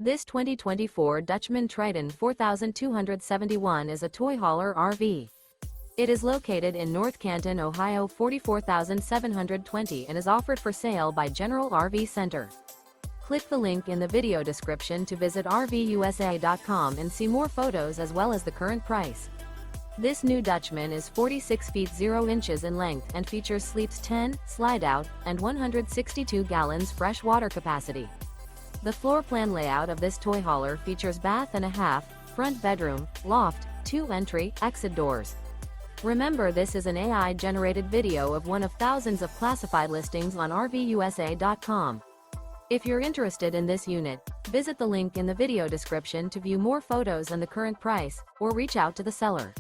This 2024 Dutchmen Triton 4271 is a toy hauler RV. It is located in North Canton, Ohio 44720 and is offered for sale by General RV Center. Click the link in the video description to visit RVUSA.com and see more photos as well as the current price. This new Dutchmen is 46 feet 0 inches in length and features sleeps 10, Slideout, and 162 gallons fresh water capacity. The floor plan layout of this toy hauler features bath and a half, front bedroom, loft, 2 entry, exit doors. Remember, this is an AI-generated video of one of thousands of classified listings on RVUSA.com. If you're interested in this unit, visit the link in the video description to view more photos and the current price, or reach out to the seller.